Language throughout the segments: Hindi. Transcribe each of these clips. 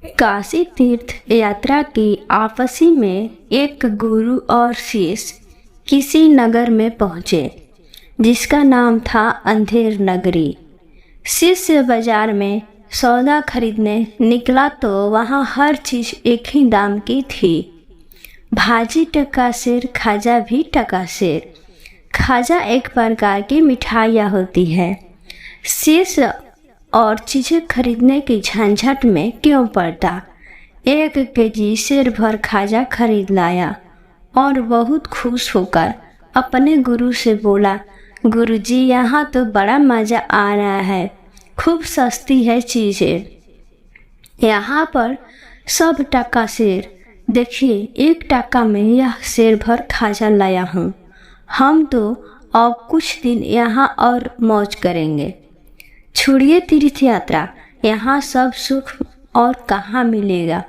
काशी तीर्थ यात्रा की आपसी में एक गुरु और शिष्य किसी नगर में पहुँचे जिसका नाम था अंधेर नगरी। शिष्य बाजार में सौदा खरीदने निकला तो वहाँ हर चीज़ एक ही दाम की थी। भाजी टका सेर, खाजा भी टका सेर। खाजा एक प्रकार की मिठाइयाँ होती है। शिष्य और चीज़ें खरीदने की झंझट में क्यों पड़ता। 1 केजी सेर भर खाजा खरीद लाया और बहुत खुश होकर अपने गुरु से बोला, गुरुजी यहाँ तो बड़ा मज़ा आ रहा है, खूब सस्ती है चीज़ें, यहाँ पर सब टका सेर। देखिए 1 टका में यह सेर भर खाजा लाया हूँ। हम तो अब कुछ दिन यहाँ और मौज करेंगे। छोड़िए तीर्थ यात्रा, यहाँ सब सुख और कहाँ मिलेगा।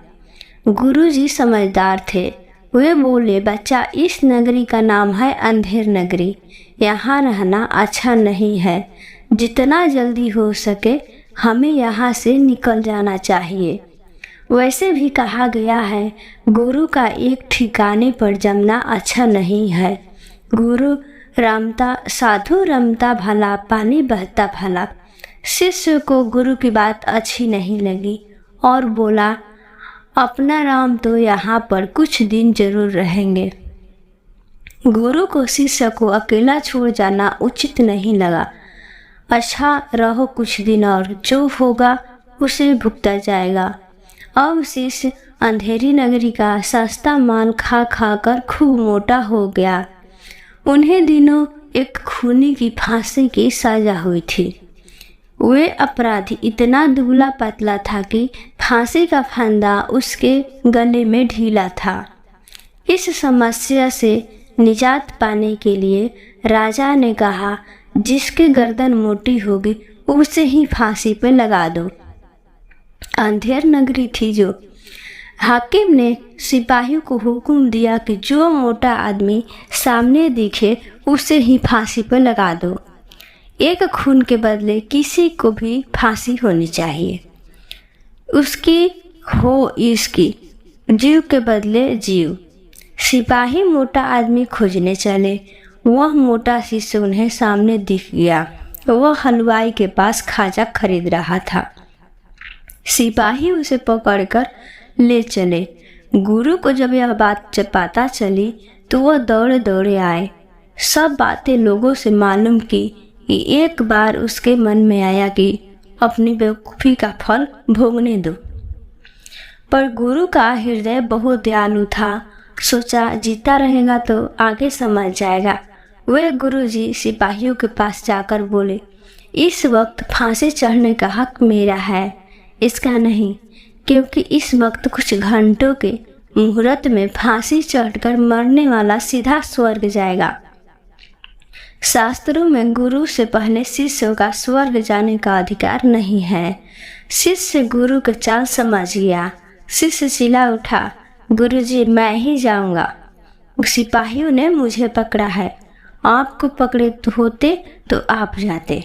गुरुजी समझदार थे। वे बोले, बच्चा, इस नगरी का नाम है अंधेर नगरी। यहाँ रहना अच्छा नहीं है। जितना जल्दी हो सके हमें यहाँ से निकल जाना चाहिए। वैसे भी कहा गया है, गुरु का एक ठिकाने पर जमना अच्छा नहीं है। गुरु रमता, साधु रमता भला, पानी बहता भला। शिष्य को गुरु की बात अच्छी नहीं लगी और बोला, अपना राम तो यहाँ पर कुछ दिन जरूर रहेंगे। गुरु को शिष्य को अकेला छोड़ जाना उचित नहीं लगा। अच्छा रहो कुछ दिन और जो होगा उसे भुगता जाएगा। अब शिष्य अंधेरी नगरी का सस्ता माल खा खा कर खूब मोटा हो गया। उन्हें दिनों एक खूनी की फांसी की सजा हुई थी। वे अपराधी इतना दुबला पतला था कि फांसी का फंदा उसके गले में ढीला था। इस समस्या से निजात पाने के लिए राजा ने कहा, जिसकी गर्दन मोटी होगी उसे ही फांसी पे लगा दो। अंधेर नगरी थी जो। हाकिम ने सिपाहियों को हुक्म दिया कि जो मोटा आदमी सामने दिखे उसे ही फांसी पे लगा दो। एक खून के बदले किसी को भी फांसी होनी चाहिए, उसकी हो इसकी, जीव के बदले जीव। सिपाही मोटा आदमी खोजने चले। वह मोटा शिष्य उन्हें सामने दिख गया। वह हलवाई के पास खाजा खरीद रहा था। सिपाही उसे पकड़कर ले चले। गुरु को जब यह बात पता चली तो वह दौड़े दौड़े आए। सब बातें लोगों से मालूम की कि एक बार उसके मन में आया कि अपनी बेवकूफ़ी का फल भोगने दो। पर गुरु का हृदय बहुत दयालु था। सोचा जीता रहेगा तो आगे समझ जाएगा। वे गुरुजी सिपाहियों के पास जाकर बोले, इस वक्त फांसी चढ़ने का हक मेरा है, इसका नहीं, क्योंकि इस वक्त कुछ घंटों के मुहूर्त में फांसी चढ़कर मरने वाला सीधा स्वर्ग जाएगा। शास्त्रों में गुरु से पहले शिष्य का स्वर्ग जाने का अधिकार नहीं है। शिष्य गुरु के चाल समझ गया। शिष्य चिल्ला उठा, गुरुजी मैं ही जाऊंगा। सिपाहियों ने मुझे पकड़ा है, आपको पकड़े होते तो आप जाते।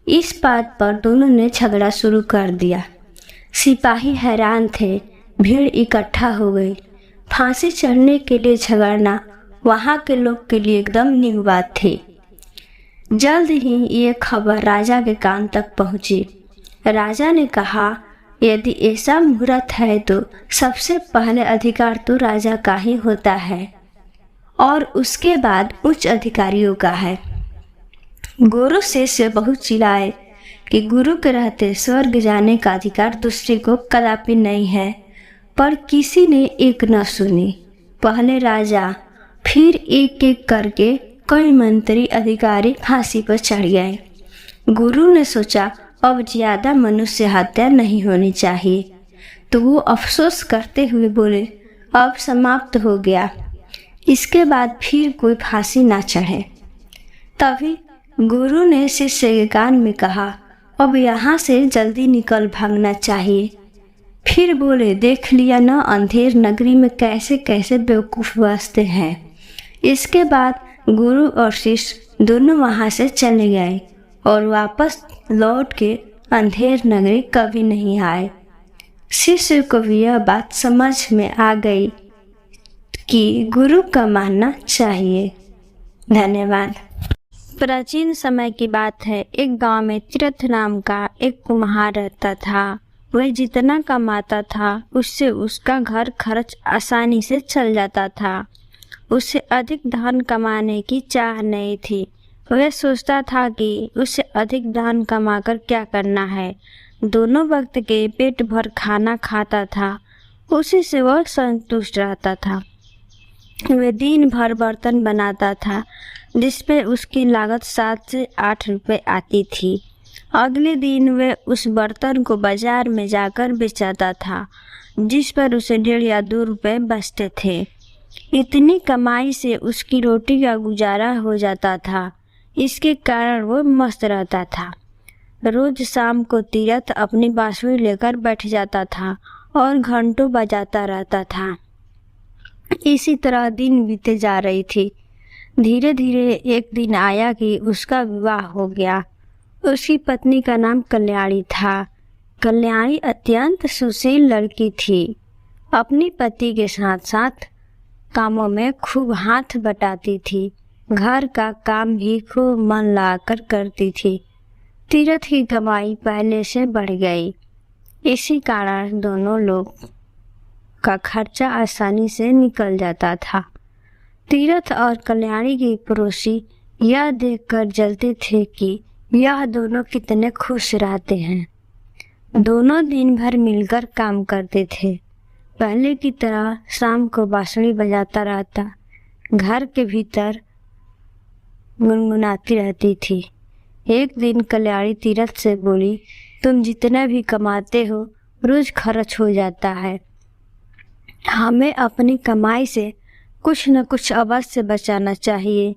इस बात पर दोनों ने झगड़ा शुरू कर दिया। सिपाही हैरान थे। भीड़ इकट्ठा हो गई। फांसी चढ़ने के लिए झगड़ना वहाँ के लोग के लिए एकदम न्यू बात थी। जल्द ही ये खबर राजा के कान तक पहुँची। राजा ने कहा, यदि ऐसा मुहूर्त है तो सबसे पहले अधिकार तो राजा का ही होता है और उसके बाद उच्च अधिकारियों का है। गुरु शिष्य बहुत चिल्लाए कि गुरु के रहते स्वर्ग जाने का अधिकार दूसरे को कदापि नहीं है, पर किसी ने एक न सुनी। पहले राजा, फिर एक एक करके कई मंत्री अधिकारी फांसी पर चढ़ गए। गुरु ने सोचा अब ज़्यादा मनुष्य हत्या नहीं होनी चाहिए, तो वो अफसोस करते हुए बोले, अब समाप्त हो गया, इसके बाद फिर कोई फांसी ना चढ़े। तभी गुरु ने शिष्य के कान में कहा, अब यहाँ से जल्दी निकल भागना चाहिए। फिर बोले, देख लिया ना अंधेर नगरी में कैसे कैसे बेवकूफ़ बसते हैं। इसके बाद गुरु और शिष्य दोनों वहाँ से चले गए और वापस लौट के अंधेर नगरी कभी नहीं आए। शिष्य को भी यह बात समझ में आ गई कि गुरु का मानना चाहिए। धन्यवाद। प्राचीन समय की बात है। एक गांव में तीरथ नाम का एक कुम्हार रहता था। वह जितना कमाता था उससे उसका घर खर्च आसानी से चल जाता था। उसे अधिक धन कमाने की चाह नहीं थी। वह सोचता था कि उसे अधिक धन कमाकर क्या करना है। दोनों वक्त के पेट भर खाना खाता था, उसी से वह संतुष्ट रहता था। वह दिन भर बर्तन बनाता था जिस पर उसकी लागत 7 से 8 रुपए आती थी। अगले दिन वह उस बर्तन को बाजार में जाकर बेचाता था जिस पर उसे 1.5 या 2 रुपए बचते थे। इतनी कमाई से उसकी रोटी का गुजारा हो जाता था। इसके कारण वो मस्त रहता था। रोज शाम को तीरथ अपनी बांसुरी लेकर बैठ जाता था और घंटों बजाता रहता था। इसी तरह दिन बीते जा रही थी। धीरे धीरे एक दिन आया कि उसका विवाह हो गया। उसकी पत्नी का नाम कल्याणी था। कल्याणी अत्यंत सुशील लड़की थी। अपने पति के साथ साथ कामों में खूब हाथ बटाती थी। घर का काम भी खूब मन लगाकर करती थी। तीरथ की कमाई पहले से बढ़ गई। इसी कारण दोनों लोग का खर्चा आसानी से निकल जाता था। तीरथ और कल्याणी की पड़ोसी यह देखकर जलते थे कि यह दोनों कितने खुश रहते हैं। दोनों दिन भर मिलकर काम करते थे। पहले की तरह शाम को बांसुरी बजाता रहता, घर के भीतर गुनगुनाती रहती थी। एक दिन कल्याणी तीरथ से बोली, तुम जितना भी कमाते हो रोज खर्च हो जाता है। हमें अपनी कमाई से कुछ न कुछ अवश्य बचाना चाहिए।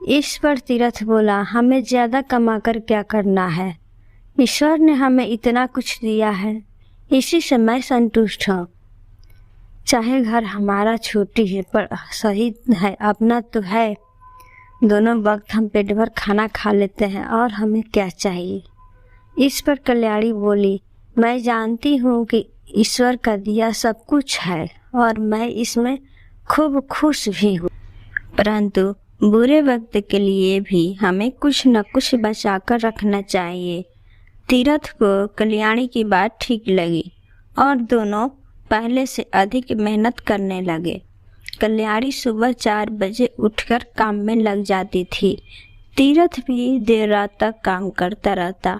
इस पर तीरथ बोला, हमें ज्यादा कमाकर क्या करना है? ईश्वर ने हमें इतना कुछ दिया है, इसी से मैं संतुष्ट हूँ। चाहे घर हमारा छोटी है पर सही है, अपना तो है। दोनों वक्त हम पेट भर खाना खा लेते हैं और हमें क्या चाहिए। इस पर कल्याणी बोली, मैं जानती हूँ कि ईश्वर का दिया सब कुछ है और मैं इसमें खूब खुश भी हूँ, परंतु बुरे वक्त के लिए भी हमें कुछ न कुछ बचा कर रखना चाहिए। तीरथ को कल्याणी की बात ठीक लगी और दोनों पहले से अधिक मेहनत करने लगे। कल्याणी सुबह 4 बजे उठकर काम में लग जाती थी। तीरथ भी देर रात तक काम करता रहता,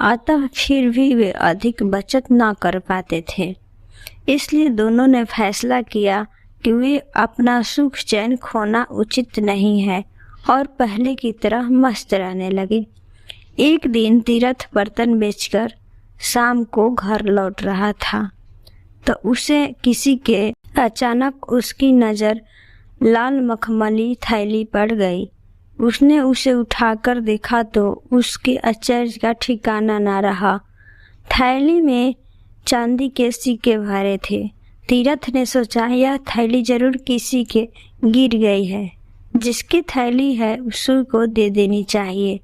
अतः फिर भी वे अधिक बचत ना कर पाते थे। इसलिए दोनों ने फैसला किया कि वे अपना सुख चैन खोना उचित नहीं है और पहले की तरह मस्त रहने लगे। एक दिन तीरथ बर्तन बेचकर शाम को घर लौट रहा था तो उसे किसी के अचानक उसकी नज़र लाल मखमली थैली पड़ गई। उसने उसे उठाकर देखा तो उसके आश्चर्य का ठिकाना ना रहा। थैली में चांदी के सिक्के भरे थे। तीरथ ने सोचा, यह थैली जरूर किसी के गिर गई है। जिसकी थैली है उसी को दे देनी चाहिए।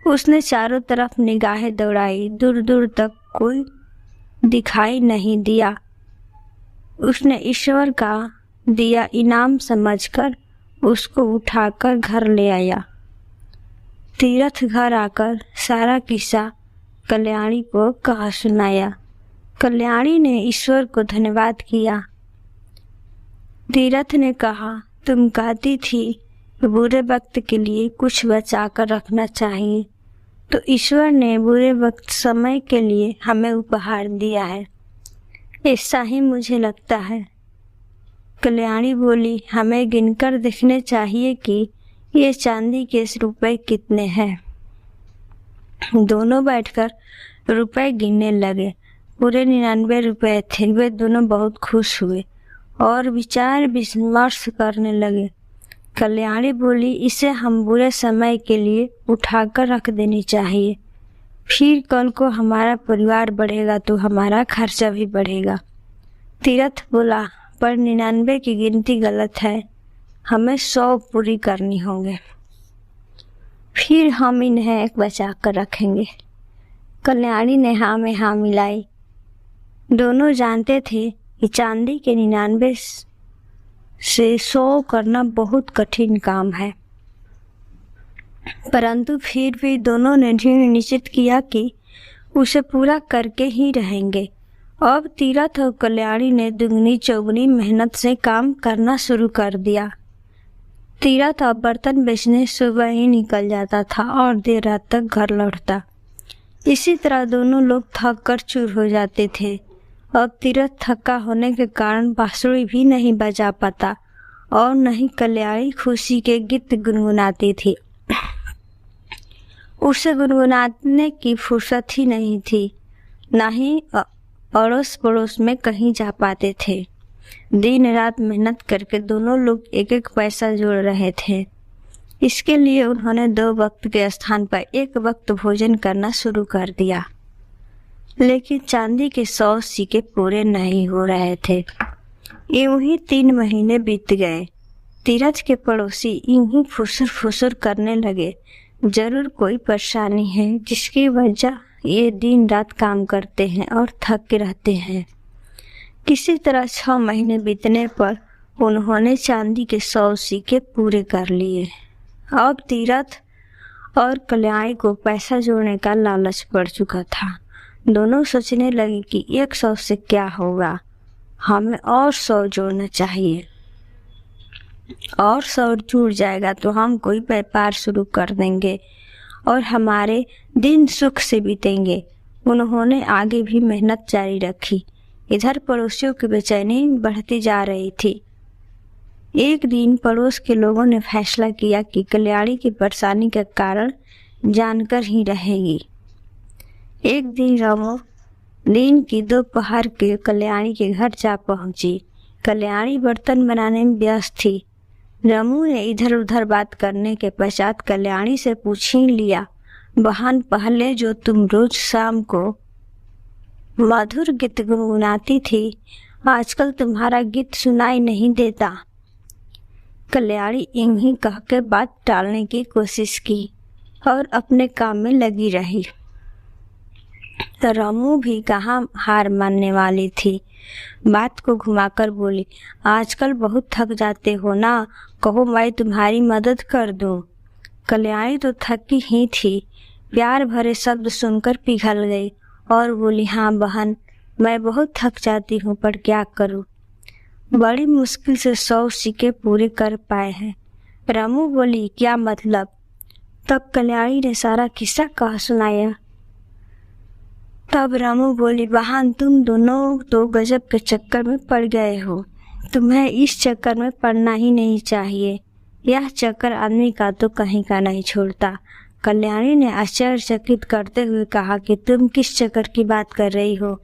उसने चारों तरफ निगाहें दौड़ाई, दूर दूर तक कोई दिखाई नहीं दिया। उसने ईश्वर का दिया इनाम समझकर उसको उठाकर घर ले आया। तीरथ घर आकर सारा किस्सा कल्याणी को कहा सुनाया। कल्याणी ने ईश्वर को धन्यवाद किया। तीरथ ने कहा, तुम कहती थी कि बुरे वक्त के लिए कुछ बचा कर रखना चाहिए, तो ईश्वर ने बुरे वक्त समय के लिए हमें उपहार दिया है, ऐसा ही मुझे लगता है। कल्याणी बोली, हमें गिनकर देखने चाहिए कि ये चांदी के रुपए कितने हैं। दोनों बैठकर रुपए गिनने लगे। पूरे 99 रुपए थे। वे दोनों बहुत खुश हुए और विचार विमर्श करने लगे। कल्याणी बोली, इसे हम बुरे समय के लिए उठाकर रख देनी चाहिए, फिर कल को हमारा परिवार बढ़ेगा तो हमारा खर्चा भी बढ़ेगा। तीरथ बोला, पर 99 की गिनती गलत है, हमें 100 पूरी करनी होंगे, फिर हम इन्हें बचा कर रखेंगे। कल्याणी ने हाँ में हाँ मिलाई। दोनों जानते थे कि चांदी के 99 से 100 करना बहुत कठिन काम है, परंतु फिर भी दोनों ने दृढ़ निश्चय किया कि उसे पूरा करके ही रहेंगे। अब तीरथ और कल्याणी ने दुगनी चौगनी मेहनत से काम करना शुरू कर दिया। तीरथ अब बर्तन बेचने सुबह ही निकल जाता था और देर रात तक घर लौटता। इसी तरह दोनों लोग थक कर चूर हो जाते थे। अब तीरथ थका होने के कारण बांसुरी भी नहीं बजा पाता और न ही कल्याणी खुशी के गीत गुनगुनाती थी। उसे गुनगुनाने की फुर्सत ही नहीं थी, न ही अड़ोस पड़ोस में कहीं जा पाते थे। दिन रात मेहनत करके दोनों लोग एक एक पैसा जोड़ रहे थे। इसके लिए उन्होंने 2 वक्त के स्थान पर 1 वक्त भोजन करना शुरू कर दिया। लेकिन चांदी के 100 सिक्के पूरे नहीं हो रहे थे। यूं ही 3 महीने बीत गए। तीरथ के पड़ोसी यूं ही फुसुर करने लगे, जरूर कोई परेशानी है जिसकी वजह ये दिन रात काम करते हैं और थक के रहते हैं। किसी तरह 6 महीने बीतने पर उन्होंने चांदी के 100 सिक्के पूरे कर लिए। अब तीरथ और कल्याणी को पैसा जोड़ने का लालच पड़ चुका था। दोनों सोचने लगे कि 100 से क्या होगा, हमें और 100 जोड़ना चाहिए, और 100 जुड़ जाएगा तो हम कोई व्यापार शुरू कर देंगे और हमारे दिन सुख से बीतेंगे। उन्होंने आगे भी मेहनत जारी रखी। इधर पड़ोसियों की बेचैनी बढ़ती जा रही थी। एक दिन पड़ोस के लोगों ने फैसला किया कि कल्याणी की परेशानी का कारण जानकर ही रहेगी। एक दिन रमू दिन की दोपहर के कल्याणी के घर जा पहुंची। कल्याणी बर्तन बनाने में व्यस्त थी। रमू ने इधर उधर बात करने के पश्चात कल्याणी से पूछ ही लिया, बहन पहले जो तुम रोज शाम को मधुर गीत गुनगुनाती थी, आजकल तुम्हारा गीत सुनाई नहीं देता। कल्याणी यूं ही कह के बात टालने की कोशिश की और अपने काम में लगी रही। तो रमू भी कहाँ हार मानने वाली थी। बात को घुमाकर बोली, आजकल बहुत थक जाते हो ना, कहो मैं तुम्हारी मदद कर दूं। कल्याणी तो थकी ही थी। प्यार भरे शब्द सुनकर पिघल गई और बोली, हाँ बहन, मैं बहुत थक जाती हूँ, पर क्या करूँ, बड़ी मुश्किल से 100 सिक्के पूरे कर पाए हैं। रमू बोली, क्या मतलब? तब कल्याणी ने सारा किस्सा कह सुनाया। तब रमू बोली, बहन तुम दोनों तो गजब के चक्कर में पड़ गए हो। तुम्हें इस चक्कर में पड़ना ही नहीं चाहिए। यह चक्कर आदमी का तो कहीं का नहीं छोड़ता। कल्याणी ने आश्चर्यचकित करते हुए कहा कि तुम किस चक्कर की बात कर रही हो?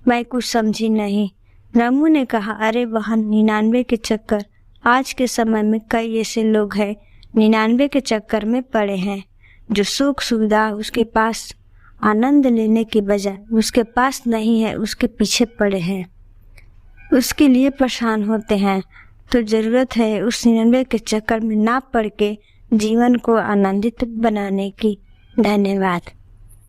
मैं कुछ समझी नहीं। रमू ने कहा, अरे बहन, 99 के चक्कर। आज के समय में कई ऐसे लोग हैं 99 के चक्कर में पड़े हैं, जो सुख सुविधा उसके पास आनंद लेने की बजाय उसके पास नहीं है, उसके पीछे पड़े हैं, उसके लिए परेशान होते हैं। तो जरूरत है उस 99 के चक्कर में ना पड़ के जीवन को आनंदित बनाने की। धन्यवाद।